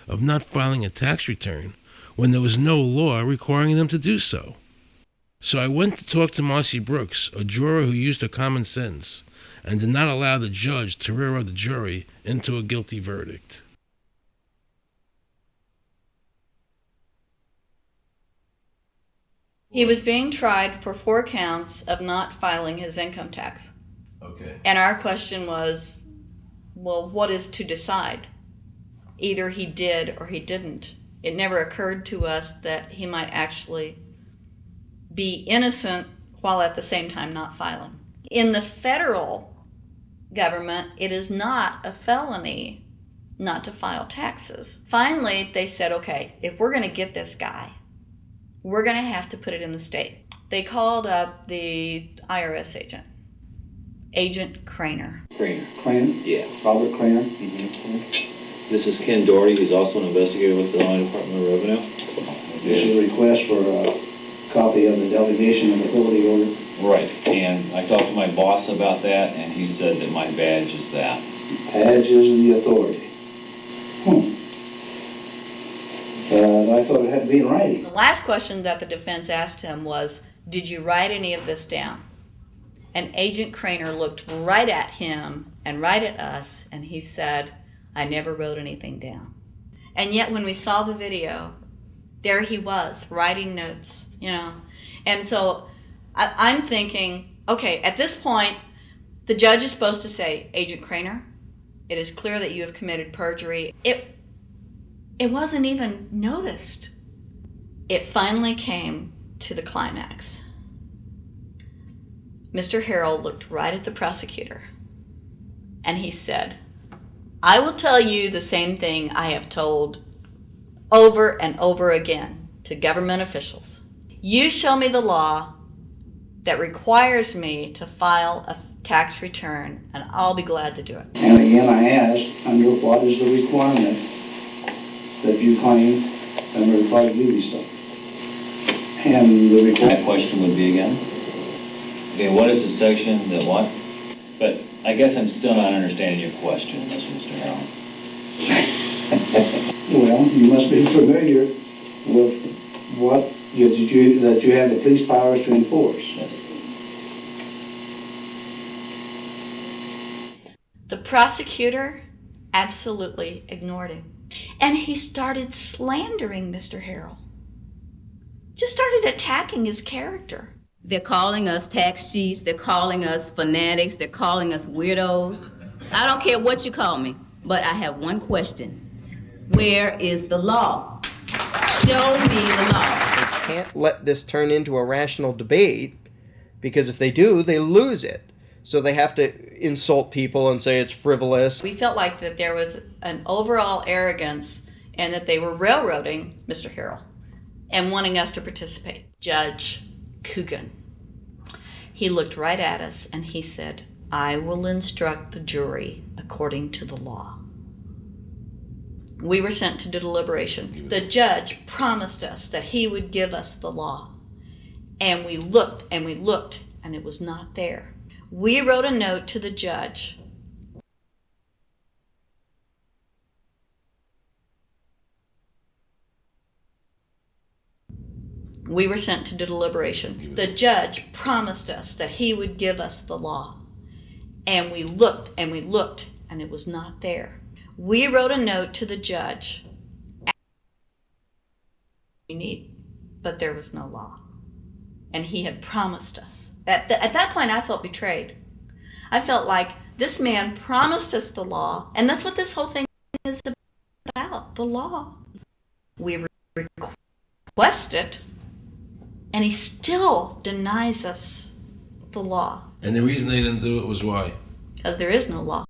of not filing a tax return when there was no law requiring them to do so. So I went to talk to Marcy Brooks, a juror who used her common sense and did not allow the judge to railroad the jury into a guilty verdict. He was being tried for 4 counts of not filing his income tax. Okay. And our question was, well, what is to decide? Either he did or he didn't. It never occurred to us that he might actually be innocent while at the same time not filing. In the federal government, it is not a felony not to file taxes. Finally, they said, okay, if we're going to get this guy, we're going to have to put it in the state. They called up the IRS agent, Agent Craner. Craner? Yeah. Robert Craner? Mm-hmm. This is Ken Doherty. He's also an investigator with the Illinois Department of Revenue. This is a request for a copy of the delegation of authority order. Right, and I talked to my boss about that, and he said that my badge is that. Badge is the authority. I thought it had to be in writing. The last question that the defense asked him was, did you write any of this down? And Agent Craner looked right at him and right at us, and he said, I never wrote anything down. And yet when we saw the video, there he was, writing notes, you know. And so I'm thinking, okay, at this point, the judge is supposed to say, Agent Craner, it is clear that you have committed perjury. It wasn't even noticed. It finally came to the climax. Mr. Harrell looked right at the prosecutor, and he said, I will tell you the same thing I have told over and over again to government officials. You show me the law that requires me to file a tax return, and I'll be glad to do it. And again, I asked, under what is the requirement that you claim under the Product Duty stuff? And the My requirement. question would be again? Okay, what is the section that what? But I guess I'm still not understanding your question, Mr. Harrell. Well, you must be familiar with what that you have the police powers to enforce. Yes. The prosecutor absolutely ignored him. And he started slandering Mr. Harrell. Just started attacking his character. They're calling us tax cheats, they're calling us fanatics, they're calling us weirdos. I don't care what you call me, but I have one question. Where is the law? Show me the law. They can't let this turn into a rational debate, because if they do, they lose it. So they have to insult people and say it's frivolous. We felt like that there was an overall arrogance and that they were railroading Mr. Harrell and wanting us to participate. Judge Coogan, he looked right at us and he said, I will instruct the jury according to the law. We were sent to deliberation. The judge promised us that he would give us the law. And we looked and we looked and it was not there. We wrote a note to the judge. We were sent to deliberation. The judge promised us that he would give us the law. And we looked and we looked and it was not there. We wrote a note to the judge. But there was no law. And he had promised us. At that point, I felt betrayed. I felt like this man promised us the law, and that's what this whole thing is about, the law. We request it, and he still denies us the law. And the reason they didn't do it was why? Because there is no law.